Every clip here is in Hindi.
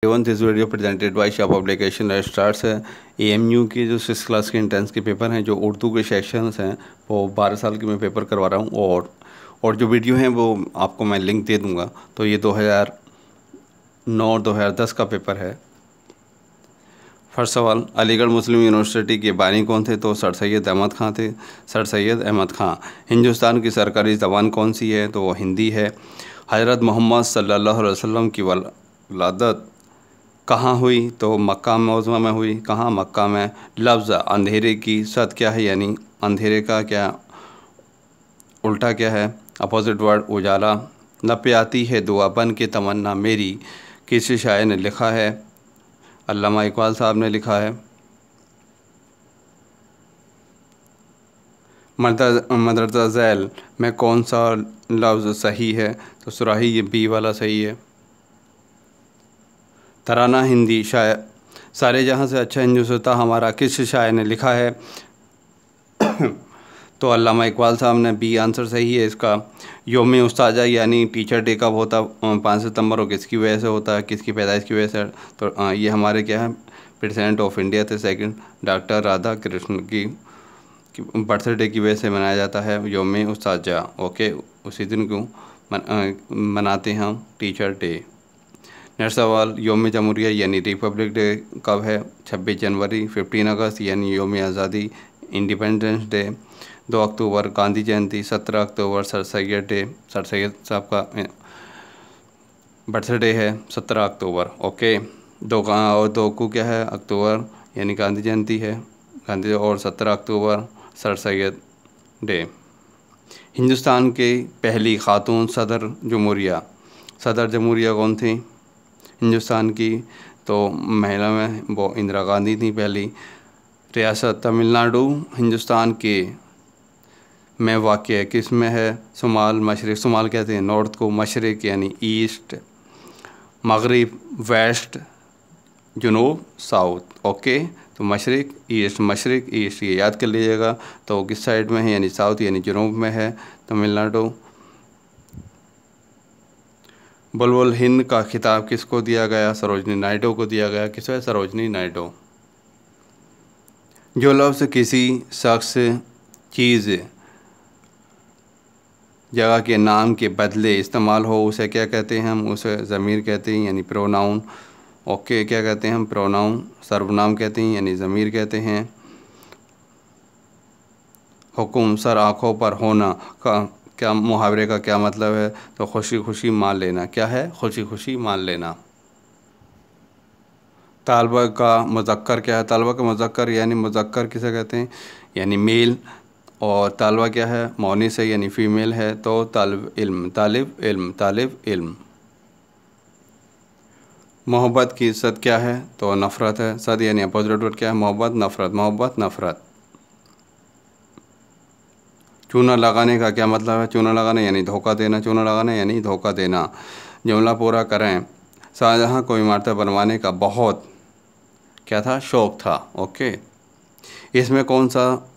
Avon this video presented by Shah publication starts है। एएमयू की जो 6 क्लास के इंट्रेंस के पेपर हैं, जो उर्दू के सेक्शंस हैं, वो 12 साल की मैं पेपर करवा रहा हूँ। और जो वीडियो हैं वो आपको मैं लिंक दे दूँगा। तो ये 2009-2010 का पेपर है। फर्स्ट सवाल, अलीगढ़ मुस्लिम यूनिवर्सिटी के बानी कौन थे? तो सर सैयद अहमद ख़ान थे। सर सैयद अहमद ख़ान। हिंदुस्तान की सरकारी ज़बान कौन सी है? तो वो हिंदी है। हज़रत मोहम्मद सल्लल्लाहु अलैहि वसल्लम की वलादत कहाँ हुई? तो मक्का मौज़मा में हुई। कहाँ? मक्का में। लफ्ज़ अंधेरे की सद क्या है? यानी अंधेरे का क्या उल्टा क्या है? अपोजिट वर्ड उजाला। लब पे आती है दुआ बन के तमन्ना मेरी, किस शायर ने लिखा है? अल्लामा इकबाल साहब ने लिखा है। मदरजा झैल में कौन सा लफ्ज़ सही है? तो सुराही, ये बी वाला सही है। तराना हिंदी शायर सारे जहाँ से अच्छा हिंदुस्तान हमारा किस शायर ने लिखा है? तो अल्लामा इकबाल साहब ने, बी आंसर सही है इसका। योम उस्ताजा यानी टीचर डे कब होता? 5 सितंबर। और किसकी वजह से होता है? किसकी पैदाइश की वजह से? तो ये हमारे क्या है, प्रेसिडेंट ऑफ इंडिया थे सेकंड, डॉक्टर राधा कृष्ण की बर्थडे की वजह से मनाया जाता है योम उस्ताजा। ओके, उसी दिन को मनाते हैं हम टीचर डे। नेक्स्ट सवाल, योम जमहूरिया यानी रिपब्लिक डे कब है? 26 जनवरी। 15 अगस्त यानी योम आज़ादी इंडिपेंडेंस डे। 2 अक्टूबर गांधी जयंती। 17 अक्टूबर sir Syed day, sir Syed साहब का बर्थडे है 17 अक्टूबर। ओके, 2 को क्या है? अक्टूबर यानी गांधी जयंती है, गांधी। और 17 अक्टूबर सर सैयद डे। हिंदुस्तान के पहली खातून सदर जमहूरिया कौन थी हिंदुस्तान की? तो महिला में वो इंदिरा गांधी थी पहली। रियासत तमिलनाडु हिंदुस्तान के में वाक़ किस में है? शुमाल, मशरिक़। शुमाल कहते हैं नॉर्थ को, मशरिक़ यानी ईस्ट, मगरिब वेस्ट, जुनूब साउथ। ओके, तो मशरिक़ ईस्ट, मशरिक़ ईस्ट ये याद कर लीजिएगा। तो किस साइड में है? यानी साउथ यानी जुनूब में है तमिलनाडु। बुलबुल हिंद का खिताब किसको दिया गया? सरोजनी नायडू को दिया गया। किस है? सरोजनी नायडू। जो लफ्ज़ किसी शख्स, चीज़, जगह के नाम के बदले इस्तेमाल हो उसे क्या कहते हैं? हम उसे ज़मीर कहते हैं यानी प्रोनाउन। ओके, क्या कहते हैं हम? प्रोनाउन। सर्वनाम कहते हैं यानी ज़मीर कहते हैं। हुक्म सर आँखों पर होना का क्या मुहावरे का क्या मतलब है? तो खुशी खुशी मान लेना। क्या है? खुशी खुशी मान लेना। तालबा का मुज़क्कर क्या है? तालबा का मुज़क्कर यानी मुज़क्कर किसे कहते हैं? यानी मेल। और तालबा क्या है? मौनिस है यानी फ़ीमेल है। तो तालिब इल्म, तालिब इल्म, तालिब इल्म। मोहब्बत की सद क्या है? तो नफ़रत है। सद यानी अपोजिट वर्ड क्या है? मोहब्बत, नफ़रत, मोहब्बत, नफ़रत। चूना लगाने का क्या मतलब है? चूना लगाना यानी धोखा देना। चूना लगाना यानी धोखा देना। जुमला पूरा करें। शाहजहाँ को इमारतें बनवाने का बहुत क्या था? शौक़ था। ओके, इसमें कौन सा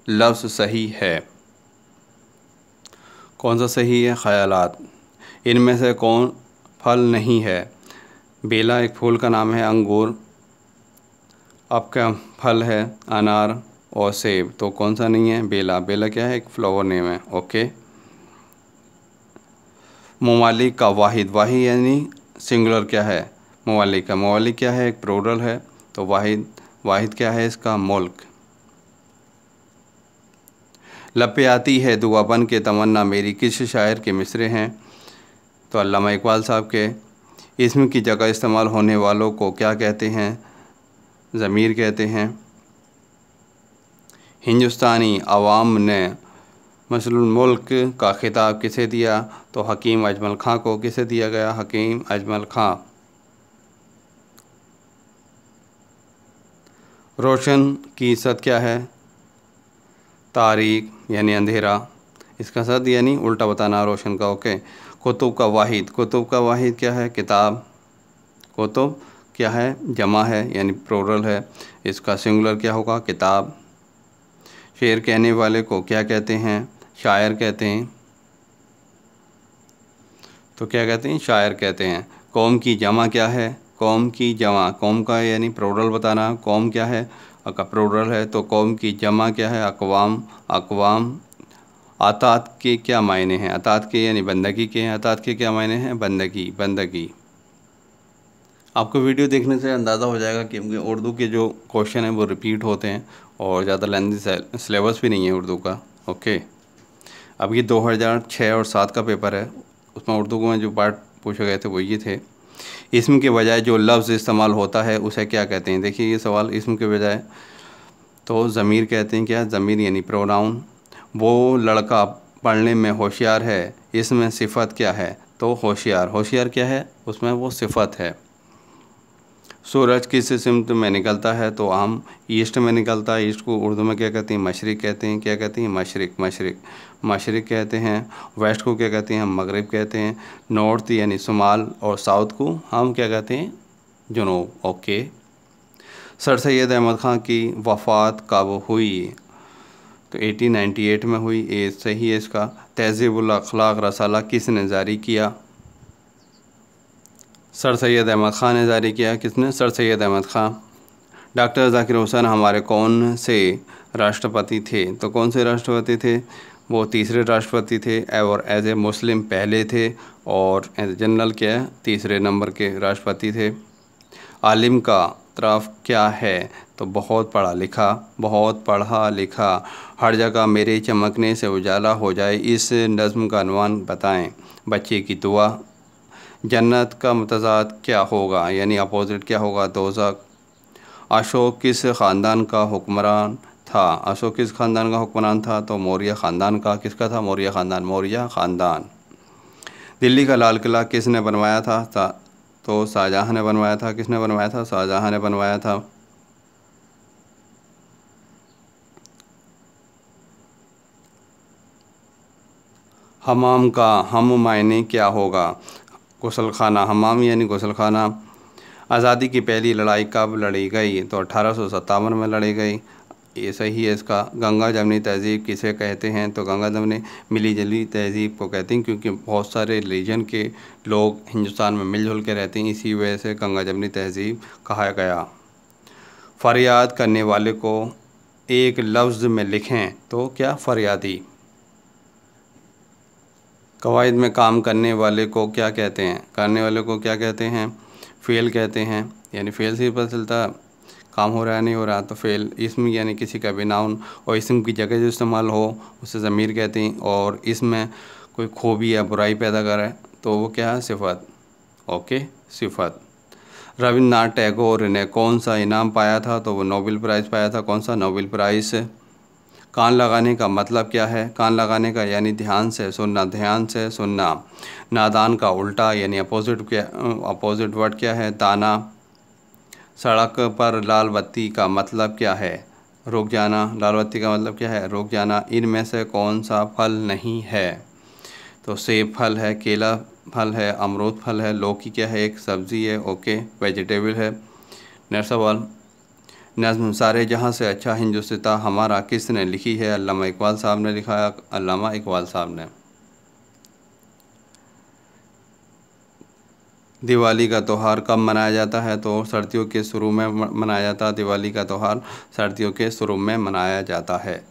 लफ्ज़ सही है? कौन सा सही है? ख़यालात। इनमें से कौन फल नहीं है? बेला एक फूल का नाम है। अंगूर आपका फल है। अनार और सेब। तो कौन सा नहीं है? बेला। बेला क्या है? एक फ्लावर नेम है। ओके, ममालिक का वाहिद, वाहिद यानी सिंगुलर क्या है? ममालिक का। ममालिक क्या है? एक प्लूरल है। तो वाहिद, वाहिद क्या है इसका? मुल्क। लब पे आती है दुआ बन के तमन्ना मेरी, किस शायर के मिसरे हैं? तो अल्लामा इकबाल साहब के। इसम की जगह इस्तेमाल होने वालों को क्या कहते हैं? ज़मीर कहते हैं। हिंदुस्तानी अवाम ने मसलुल मुल्क का खिताब किसे दिया? तो हकीम अजमल ख़ां को। किसे दिया गया? हकीम अजमल ख़ां। रोशन की सद क्या है? तारीक यानी अंधेरा। इसका सद यानी उल्टा बताना रोशन का। ओके, कुतुब का वाहिद, कुतुब का वाहिद क्या है? किताब। कुतुब क्या है? जमा है यानी प्लूरल है। इसका सिंगुलर क्या होगा? किताब। शेर कहने वाले को क्या कहते हैं? शायर कहते हैं। तो क्या कहते हैं? शायर कहते हैं। कौम की जमा क्या है? कौम की जमा, कौम का यानी प्लूरल बताना, कौम क्या है, अगर प्लूरल है तो कौम की जमा क्या है, अक़वाम, अक़वाम। अतात के क्या मायने हैं, अतात के यानी बंदगी के हैं, अतात के क्या मायने हैं, बंदगी, बंदगी। आपको वीडियो देखने से अंदाज़ा हो जाएगा कि उर्दू के जो क्वेश्चन हैं वो रिपीट होते हैं और ज़्यादा लेंथी सिलेबस भी नहीं है उर्दू का। ओके, अब ये 2006 और 7 का पेपर है, उसमें उर्दू में जो पार्ट पूछे गए थे वो ये थे। इस्म के बजाय जो लफ्ज़ इस्तेमाल होता है उसे क्या कहते हैं। देखिए ये सवाल, इस्म के बजाय तो ज़मीर कहते हैं, क्या, ज़मीर यानी प्रोनाउन। वो लड़का पढ़ने में होशियार है, इसमें सिफत क्या है, तो होशियार, होशियार क्या है, उसमें वो सिफत है। सूरज किस सिमत में निकलता है, तो हम ईस्ट में निकलता है। ईस्ट को उर्दू में क्या कहते हैं, मशरिक़ कहते हैं, क्या कहते हैं, मशरिक़, मशरिक़, मशरिक़ कहते हैं। वेस्ट को क्या कहते हैं, हम मगरिब कहते हैं। नॉर्थ यानी शुमाल और साउथ को हम क्या कहते हैं, जुनूब। ओके, सर सैयद अहमद ख़ान की वफ़ात कब हुई, तो 1898 में हुई, ये सही है इसका। तहज़ीबुल अख़लाक़ रसाला किसने जारी किया, सर सैयद अहमद ख़ान ने जारी किया। किसने, सर सैयद अहमद ख़ान। डॉक्टर ज़ाकिर हुसैन हमारे कौन से राष्ट्रपति थे, तो कौन से राष्ट्रपति थे, वो तीसरे राष्ट्रपति थे, और एज ए मुस्लिम पहले थे, और एज जनरल क्या है, तीसरे नंबर के राष्ट्रपति थे। आलिम का तरफ क्या है, तो बहुत पढ़ा लिखा, बहुत पढ़ा लिखा। हर जगह मेरे चमकने से उजाला हो जाए, इस नज़्म का अनवान बताएं। बच्चे की दुआ। जन्नत का मुतज़ाद क्या होगा, यानी अपोजिट क्या होगा, दोज़ख। अशोक किस ख़ानदान का हुक्मरान था, अशोक किस ख़ानदान का हुक्मरान था, तो मौर्य ख़ानदान का। किसका था, मौर्य ख़ानदान, मौर्य ख़ानदान। दिल्ली का लाल किला किसने बनवाया था, तो शाहजहाँ ने बनवाया था। किसने बनवाया था, शाहजहाँ ने बनवाया था। हमाम का हम मायने क्या होगा, गुसल खाना, हमाम यानी गुसल खाना। आज़ादी की पहली लड़ाई कब लड़ी गई, तो 1857 में लड़ी गई, ये सही है इसका। गंगा जमनी तहज़ीब किसे कहते हैं, तो गंगा जमनी मिली जुली तहज़ीब को कहते हैं, क्योंकि बहुत सारे रिलीजन के लोग हिंदुस्तान में मिलजुल के रहते हैं, इसी वजह से गंगा जमनी तहज़ीब कहा गया। फरियाद करने वाले को एक लफ्ज़ में लिखें, तो क्या, फरियादी। कवायद में काम करने वाले को क्या कहते हैं, करने वाले को क्या कहते हैं, फ़ेल कहते हैं, यानी फ़ेल से ही पता चलता काम हो रहा है नहीं हो रहा, तो फ़ेल। इसम यानी किसी का भी नाउन, और इसम की जगह जो इस्तेमाल हो उसे ज़मीर कहते हैं, और इसमें कोई खूबी या बुराई पैदा करे तो वो क्या है, सिफत। ओके, सिफत। रविन्द्रनाथ टैगोर ने कौन सा इनाम पाया था, तो वो नोबेल प्राइज़ पाया था। कौन सा, नोबेल प्राइज़। कान लगाने का मतलब क्या है, कान लगाने का यानी ध्यान से सुनना, ध्यान से सुनना। नादान का उल्टा यानी अपोजिट क्या, अपोजिट वर्ड क्या है, दाना। सड़क पर लाल बत्ती का मतलब क्या है, रुक जाना, लाल बत्ती का मतलब क्या है, रुक जाना। इनमें से कौन सा फल नहीं है, तो सेब फल है, केला फल है, अमरूद फल है, लौकी क्या है, एक सब्ज़ी है। ओके, वेजिटेबल है। नेक्स्ट सवाल, नज़्म सारे जहाँ से अच्छा हिंदुस्तान हमारा किसने लिखी है, अल्लामा इकबाल साहब ने लिखा है, अल्लामा इकबाल साहब ने। दिवाली का त्यौहार कब मनाया जाता है, तो सर्दियों के शुरू में मनाया जाता है। दिवाली का त्यौहार सर्दियों के शुरू में मनाया जाता है।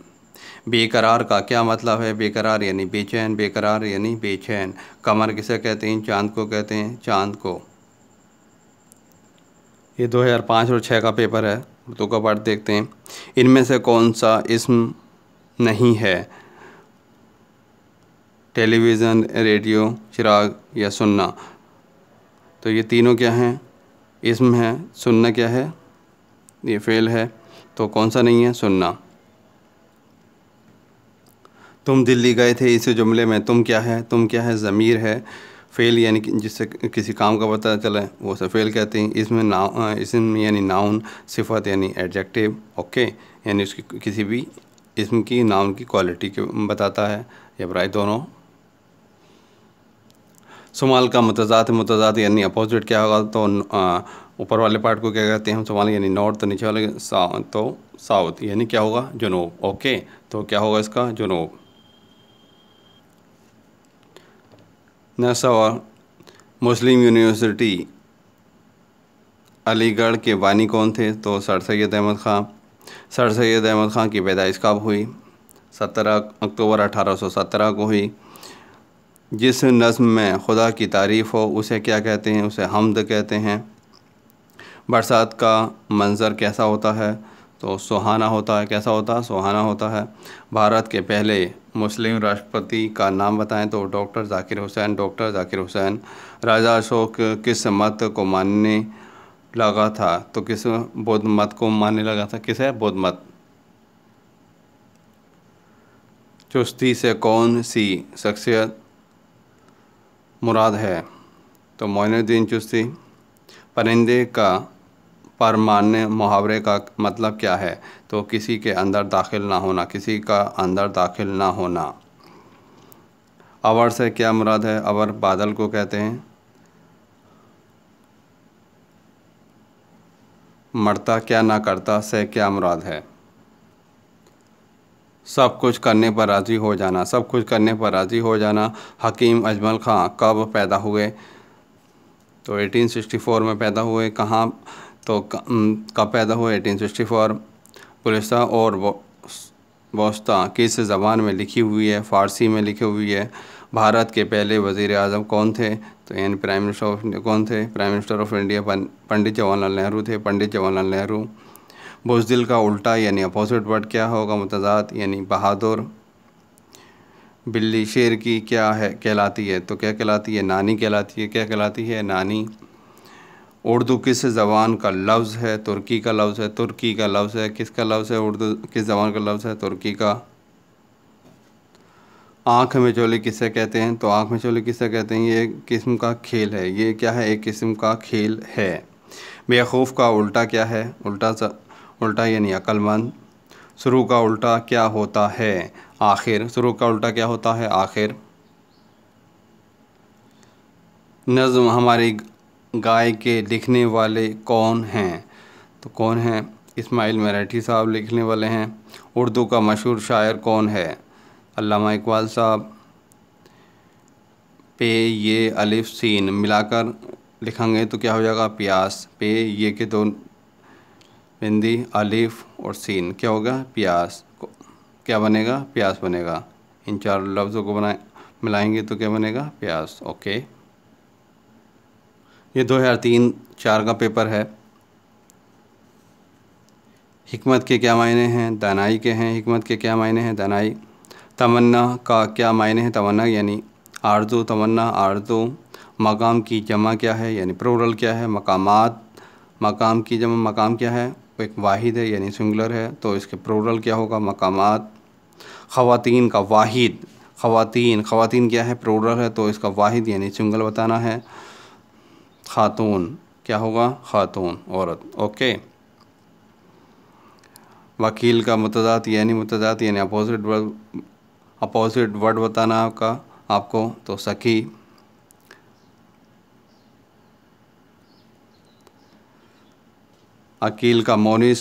बेकरार का क्या मतलब है, बेकरार यानी बेचैन, बेकरार यानी बेचैन। कमर किसे कहते हैं, चाँद को कहते हैं, चाँद को। ये 2005 और 6 का पेपर है, तो का पार्ट देखते हैं। इनमें से कौन सा इस्म नहीं है, टेलीविज़न, रेडियो, चिराग या सुनना, तो ये तीनों क्या हैं, इस्म है। सुनना क्या है, ये फ़ेल है, तो कौन सा नहीं है, सुनना। तुम दिल्ली गए थे, इस जुमले में तुम क्या है, तुम क्या है, ज़मीर है। फ़ेल यानी जिससे किसी काम का पता चले वो से फ़ेल कहते हैं। इसमें इसम यानी नाउन, सिफत यानी एडजेक्टिव। ओके, यानी उसकी किसी भी इसम की, नाउन की क्वालिटी के बताता है, या बुराई, दोनों। शुमाल का मुतज़ाद, मुतज़ाद यानी अपोजिट क्या होगा, तो ऊपर वाले पार्ट को क्या कहते हैं हम, शुमाल यानी नॉर्थ, तो नीचे वाले तो साउथ यानी क्या होगा, जुनूब। ओके, तो क्या होगा इसका, जुनूब। नेक्स्ट सवाल, मुस्लिम यूनिवर्सिटी अलीगढ़ के बानी कौन थे? तो सर सैयद अहमद ख़ान। सर सैयद अहमद ख़ान की पैदाइश कब हुई? 17 अक्टूबर 1817 को हुई। जिस नज़्म में खुदा की तारीफ़ हो उसे क्या कहते हैं? उसे हम्द कहते हैं। बरसात का मंज़र कैसा होता है? तो सुहाना होता है। कैसा होता है? सुहाना होता है। भारत के पहले मुस्लिम राष्ट्रपति का नाम बताएं। तो डॉक्टर ज़ाकिर हुसैन। डॉक्टर ज़ाकिर हुसैन। राजा अशोक किस मत को मानने लगा था? तो किस बौद्ध मत को मानने लगा था? किस है? बौद्ध मत। चुश्ती से कौन सी शख्सियत मुराद है? तो मोइनुद्दीन चिश्ती। परिंदे का परमाने मुहावरे का मतलब क्या है? तो किसी के अंदर दाखिल ना होना। किसी का अंदर दाखिल ना होना। अवर से क्या मुराद है? अवर बादल को कहते हैं। मरता क्या ना करता से क्या मुराद है? सब कुछ करने पर राज़ी हो जाना। सब कुछ करने पर राज़ी हो जाना। हकीम अजमल ख़ान कब पैदा हुए? तो 1864 में पैदा हुए। कहाँ? तो कब पैदा हुए? 1864। पुलिसा और वस्ता किस ज़बान में लिखी हुई है? फ़ारसी में लिखी हुई है। भारत के पहले वज़ीर आज़म कौन थे? तो यानी प्राइम मिनिस्टर ऑफ इंडिया कौन थे? Prime minister of India Pandit Jawaharlal Nehru थे। पंडित जवाहरलाल नेहरू। बुज़दिल का उल्टा यानी अपोजिट वर्ड क्या होगा? मुतज़ाद यानी बहादुर। बिल्ली शेर की क्या है कहलाती है? तो क्या कहलाती है? नानी कहलाती है। क्या कहलाती है? नानी। उर्दू किस ज़बान का लफ्ज़ है? तुर्की का लफ्ज़ है। तुर्की का लफ्ज़ है। किसका लफ्ज़ है? उर्दू किस ज़बान का लफ्ज़ है? तुर्की का। आँख में चोली किसे कहते हैं? तो आँख में चोली किसे कहते हैं? ये एक किस्म का खेल है। ये क्या है? एक किस्म का खेल है। बेवकूफ़ का उल्टा क्या है? उल्टा यानी अक्लमंद। शुरू का उल्टा क्या होता है? आखिर। शुरू का उल्टा क्या होता है? आखिर। नज़्म हमारी गाय के लिखने वाले कौन हैं? तो कौन हैं? इस्माइल मराठी साहब लिखने वाले हैं। उर्दू का मशहूर शायर कौन है? अल्लामा इकबाल साहब। पे ये अलिफ सीन मिलाकर लिखेंगे तो क्या हो जाएगा? प्यास। पे ये के दो बिंदी अलिफ और सीन क्या होगा? प्यास। क्या बनेगा? प्यास बनेगा। इन चार लफ्ज़ों को मिलाएंगे तो क्या बनेगा? प्यास। ओके। ये 2003-4 का पेपर है। हिकमत के क्या मायने हैं? दानाई के हैं। हिकमत के क्या मायने हैं? दानाई। तमन्ना का क्या मायने हैं? तमन्ना यानी आरज़ू। तमन्ना आरज़ू। मकाम की जमा क्या है? यानी प्लूरल क्या है? मकामात। मकाम की जमा मकाम क्या है? एक वाहिद है यानी सिंगुलर है, तो इसके प्लूरल क्या होगा? मकामात। ख़वातीन का वाहिद। ख़वातीन क्या है? प्लूरल है, तो इसका वाहिद यानी सिंगल बताना है। खातून क्या होगा? खातून औरत। ओके। वकील का मुतज़ाद यानी अपोजिट वर्ड बताना आपको तो सखी। अकील का मोनिस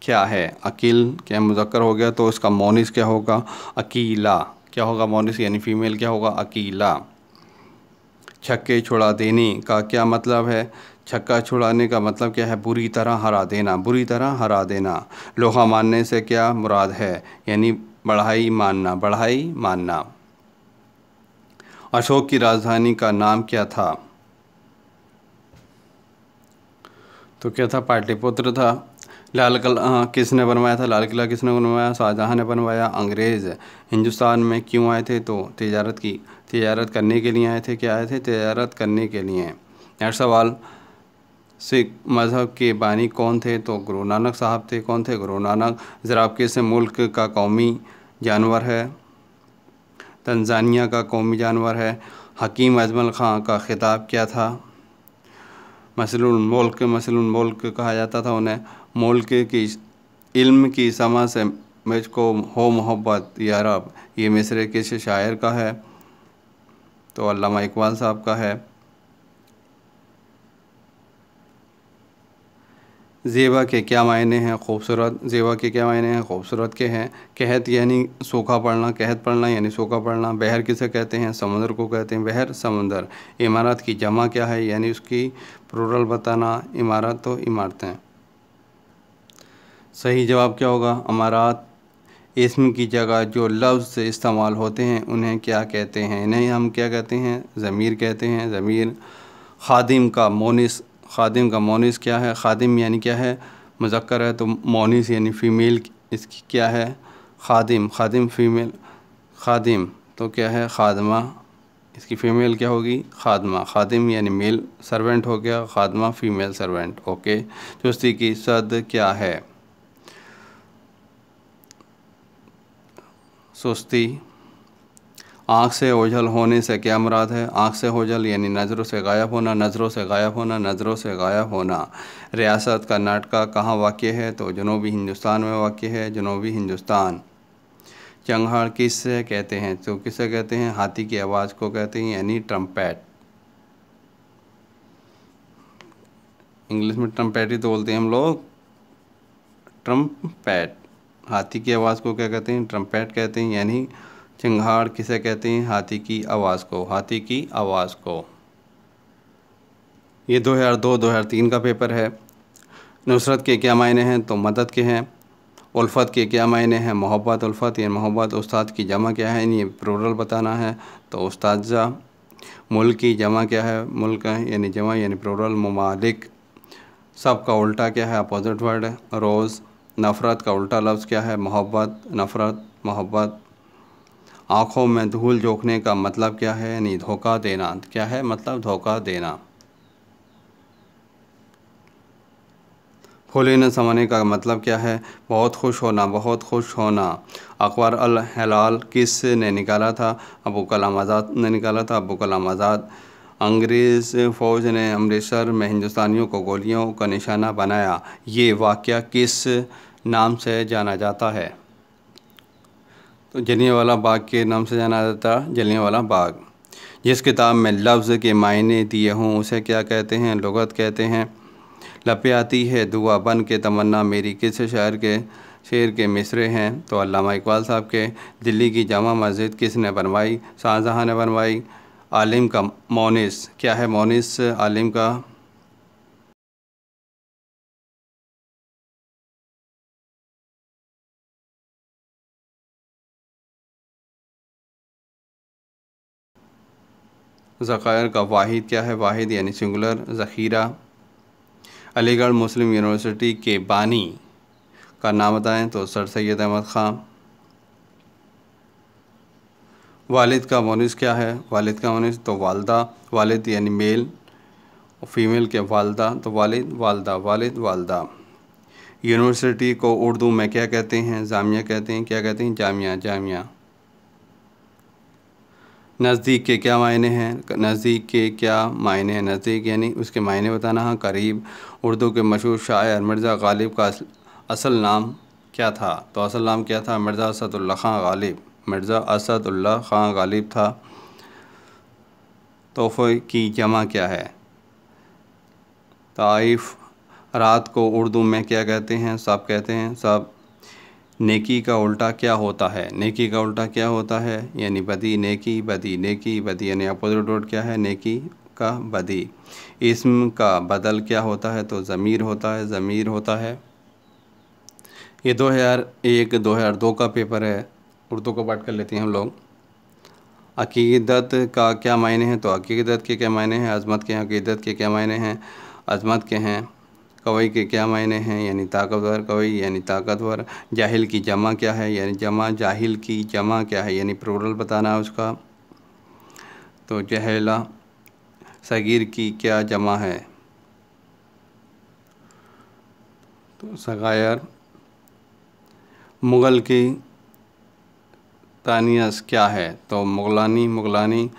क्या है? अकील क्या मुज़क्कर हो गया, तो इसका मोनिस क्या होगा? अकीला। क्या होगा? मोनिस यानी फ़ीमेल क्या होगा? अकीला। छक्के छुड़ा देने का क्या मतलब है? छक्का छुड़ाने का मतलब क्या है? बुरी तरह हरा देना। बुरी तरह हरा देना। लोहा मानने से क्या मुराद है? यानी बढ़ाई मानना। बढ़ाई मानना। अशोक की राजधानी का नाम क्या था? तो क्या था? पाटलिपुत्र था। लाल किला किसने बनवाया था? लाल किला किसने बनवाया? शाहजहाँ ने बनवाया। अंग्रेज़ हिंदुस्तान में क्यों आए थे? तो तिजारत करने के लिए आए थे। क्या आए थे? तिजारत करने के लिए। नेक्स्ट सवाल, सिख मज़हब के बानी कौन थे? तो गुरु नानक साहब थे। कौन थे? गुरु नानक। ज़राब किस मुल्क का कौमी जानवर है? तंजानिया का कौमी जानवर है। हकीम अजमल ख़ान का खिताब क्या था? मसलुल मुल्क कहा जाता था उन्हें। मुल्क की इल्म की समा से मुझको हो मोहब्बत या रब, ये मिसरे किस शायर का है? तो अल्लामा इकबाल साहब का है। ज़ेबा के क्या मायने हैं? खूबसूरत। ज़ेबा के क्या मायने हैं? खूबसूरत के हैं। कहत यानी सूखा पड़ना, कहत पड़ना यानी सूखा पड़ना। बहर किसे कहते हैं? समुद्र को कहते हैं बहर, समुंदर। इमारत की जमा क्या है यानी उसकी प्लूरल बताना, इमारत तो इमारतें। सही जवाब क्या होगा? अमारात। इसम की जगह जो लफ्ज़ इस्तेमाल होते हैं उन्हें क्या कहते हैं? इन्हें हम क्या कहते हैं? ज़मीर कहते हैं, ज़मीर। खादिम का मोनिस। खादिम का मोनिस क्या है? खादिम यानी क्या है? मुज़क्कर है, तो मोनिस यानी फ़ीमेल इसकी क्या है? खादिम। खादिम फ़ीमेल। खादिम तो क्या है? खादमा। इसकी फ़ीमेल क्या होगी? खादमा। खादिम यानी मेल सर्वेंट हो गया, खादमा फ़ीमेल सर्वेंट। ओके। चुस्ती की सद क्या है? सुस्ती। आँख से ओझल होने से क्या मुराद है? आँख से ओझल यानी नज़रों से गायब होना, नज़रों से गायब होना, नज़रों से गायब होना। रियासत कर्नाटका कहाँ वाक़ है? तो जनूबी हिंदुस्तान में वाक़ है, जनूबी हिंदुस्तान। चंगाड़ किससे कहते हैं? तो किसे कहते हैं? हाथी की आवाज़ को कहते हैं यानी ट्रम्पेट। इंग्लिश में ट्रम्पेट ही तो बोलते हैं हम लोग, ट्रम्पेट। हाथी की आवाज़ को क्या कहते हैं? ट्रम्पेट कहते हैं यानी चिंगाड़ किसे कहते हैं? हाथी की आवाज़ को, हाथी की आवाज़ को। ये 2002-2003 का पेपर है। नुसरत के क्या मायने हैं? तो मदद के हैं। उल्फत के क्या मायने हैं? मोहब्बत। उल्फत या मोहब्बत। उस्ताद की जमा क्या है? ये प्लूरल बताना है, तो उस्ताज़ा। मुल्क की जमा क्या है? मुल्क यानी जमा यानी प्लूरल, ममालिक। सब का उल्टा क्या है? अपोजिट वर्ड है, रोज़। नफ़रत का उल्टा लफ्ज़ क्या है? मोहब्बत। नफ़रत, मोहब्बत। आँखों में धूल झोंकने का मतलब क्या है? यानी धोखा देना। क्या है मतलब? धोखा देना। फूले न समाने का मतलब क्या है? बहुत खुश होना, बहुत खुश होना। अकबर अल हिलाल किस ने निकाला था? अबू कलाम आज़ाद ने निकाला था, अबू कलाम आज़ाद। अंग्रेज़ फ़ौज ने अमृतसर में हिंदुस्तानियों को गोलियों का निशाना बनाया, ये वाक़या किस नाम से जाना जाता है? तो जलियांवाला बाग के नाम से जाना जाता है, जलियांवाला बाग। जिस किताब में लफ्ज़ के मायने दिए हों उसे क्या कहते हैं? लुग़त कहते हैं। लपे आती है दुआ बन के तमन्ना मेरी किस शायर के शेर के मिसरे हैं? तो अल्लामा इकबाल साहब के। दिल्ली की जामा मस्जिद किसने बनवाई? शाहजहाँ ने बनवाई। आलिम का मोनिस क्या है? मोनिस आलिम का। ज़खायर का वाहिद क्या है? वाहिद यानी सिंगुलर, ज़ख़ीरा। अलीगढ़ मुस्लिम यूनिवर्सिटी के बानी का नाम बताएं? तो सर सैयद अहमद ख़ान। वालिद का मोनिस क्या है? वालिद का मोनिस तो वालदा। वालिद यानी मेल, फीमेल के वालदा, तो वालिद वालदा, वालिद वालदा। यूनिवर्सिटी को उर्दू में क्या कहते हैं? जामिया कहते हैं। क्या कहते हैं? जामिया, जामिया। नज़दीक के क्या मायने हैं? नज़दीक के क्या मायने हैं? नज़दीक यानी उसके मायने बताना। हाँ, करीब। उर्दू के मशहूर शायर मिर्ज़ा गालिब का असल नाम क्या था? तो असल नाम क्या था? मिर्ज़ा असदुल्ला ख़ान गालिब। मिर्ज़ा असदुल्ला ख़ान गालिब था। तोहफ़े की जमा क्या है? ताइफ। रात को उर्दू में क्या कहते हैं? सब कहते हैं, सब। नेकी का उल्टा क्या होता है? नेकी का उल्टा क्या होता है? यानी बदी, नेकी, बदी, नेकी, बदी यानी अपोजिट वर्ड क्या है? नेकी का बदी। इस्म का बदल क्या होता है? तो ज़मीर होता है, ज़मीर होता है। ये 2001-2002 का पेपर है। उर्दू को पाठ कर लेते हैं हम लोग। अकीदत का क्या मायने हैं? तो अकीदत के क्या मायने हैं? अज़मत के। अकीदत के क्या मायने हैं? अज़मत के हैं। कवई के क्या मायने हैं? यानी ताकतवर, कवई यानी ताकतवर। जाहिल की जमा क्या है? यानी जमा। जाहिल की जमा क्या है? यानी प्लूरल बताना है उसका, तो जहेला। सगीर की क्या जमा है? तो सगायर। मुग़ल की तानियस क्या है? तो मुग़लानी, मुग़लानी।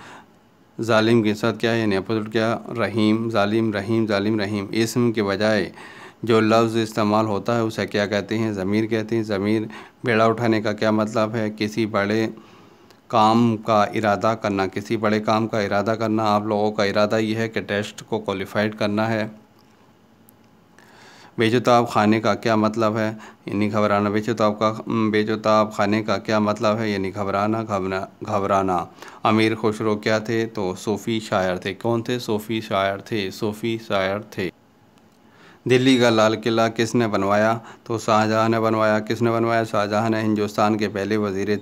जालिम के साथ क्या है? यानी अपोजिट क्या? रहीम, जालिम, रहीम, जालिम, रहीम। इसम के बजाय जो लफ्ज़ इस्तेमाल होता है उसे क्या कहते हैं? ज़मीर कहते हैं, ज़मीर। बेड़ा उठाने का क्या मतलब है? किसी बड़े काम का इरादा करना, किसी बड़े काम का इरादा करना। आप लोगों का इरादा ये है कि टेस्ट को क्वालिफाइड करना है। बेशुताब खाने का क्या मतलब है, यानी घबराना। बेशुताब खाने का क्या मतलब है, यानी घबराना। अमीर खुसरो क्या थे, तो सूफ़ी शायर थे। कौन थे, सूफ़ी शायर थे। दिल्ली का लाल किला किसने बनवाया, तो शाहजहाँ ने बनवाया। किसने बनवाया, शाहजहाँ ने। हिंदुस्तान के पहले वज़ीर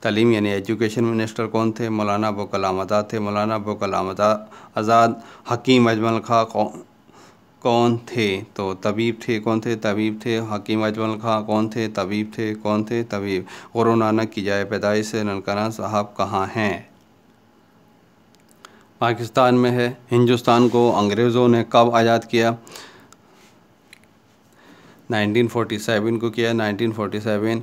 तालीम यानी एजुकेशन मिनिस्टर कौन थे, मौलाना अबुल कलाम आज़ाद थे। मौलाना अबुल कलाम आज़ाद। हकीम अजमल खां कौन थे, तो तबीब थे। कौन थे, तबीब थे। हकीम अजमल खां कौन थे, तबीब थे। कौन थे, तबीब। गुरु नानक की जाए पैदाइश ननकाना साहब कहाँ हैं, पाकिस्तान में है। हिंदुस्तान को अंग्रेज़ों ने कब आज़ाद किया, 1947 को किया, 1947।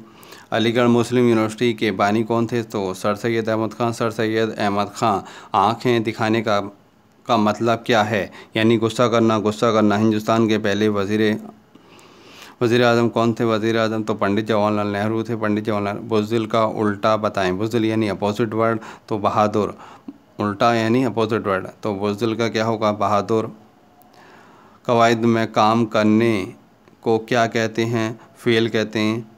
अलीगढ़ मुस्लिम यूनिवर्सिटी के बानी कौन थे, तो सर सैयद अहमद ख़ान। सर सैयद अहमद ख़ान। आँखें दिखाने का मतलब क्या है, यानी गुस्सा करना। हिंदुस्तान के पहले वज़ीर आज़म कौन थे, वज़ीर आज़म तो पंडित जवाहरलाल नेहरू थे। पंडित जवाहरलाल। बुज़दिल का उल्टा बताएं। बुज़दिल यानी अपोजिट वर्ड, तो बहादुर। उल्टा यानी अपोजिट वर्ड, तो बुज़दिल का क्या होगा, बहादुर। कवायद में काम करने को क्या कहते हैं, फेल कहते हैं।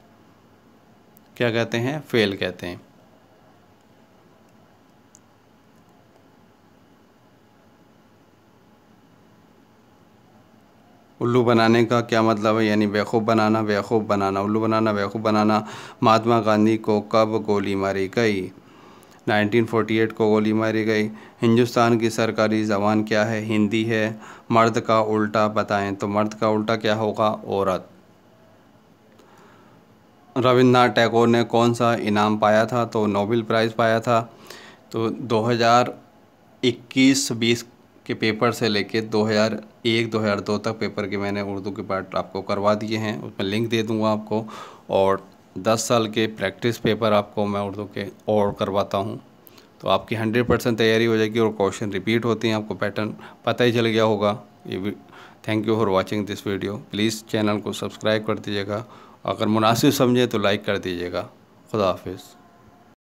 क्या कहते हैं, फेल कहते हैं। उल्लू बनाने का क्या मतलब है, यानी बेवकूफ़ बनाना। उल्लू बनाना, बेवकूफ़ बनाना। महात्मा गांधी को कब गोली मारी गई, 1948 को गोली मारी गई। हिंदुस्तान की सरकारी ज़बान क्या है, हिंदी है। मर्द का उल्टा बताएं, तो मर्द का उल्टा क्या होगा, औरत। रविन्द्रनाथ टैगोर ने कौन सा इनाम पाया था, तो नोबेल प्राइज़ पाया था। तो 2021-20 के पेपर से लेके 2001-2002 तक पेपर के मैंने उर्दू के पार्ट आपको करवा दिए हैं, उसमें लिंक दे दूंगा आपको। और 10 साल के प्रैक्टिस पेपर आपको मैं उर्दू के और करवाता हूं, तो आपकी 100% तैयारी हो जाएगी और क्वेश्चन रिपीट होते हैं, आपको पैटर्न पता ही चल गया होगा। Thank you for watching this video. Please channel को सब्सक्राइब कर दीजिएगा, अगर मुनासिब समझे तो लाइक कर दीजिएगा। खुदा हाफिज़।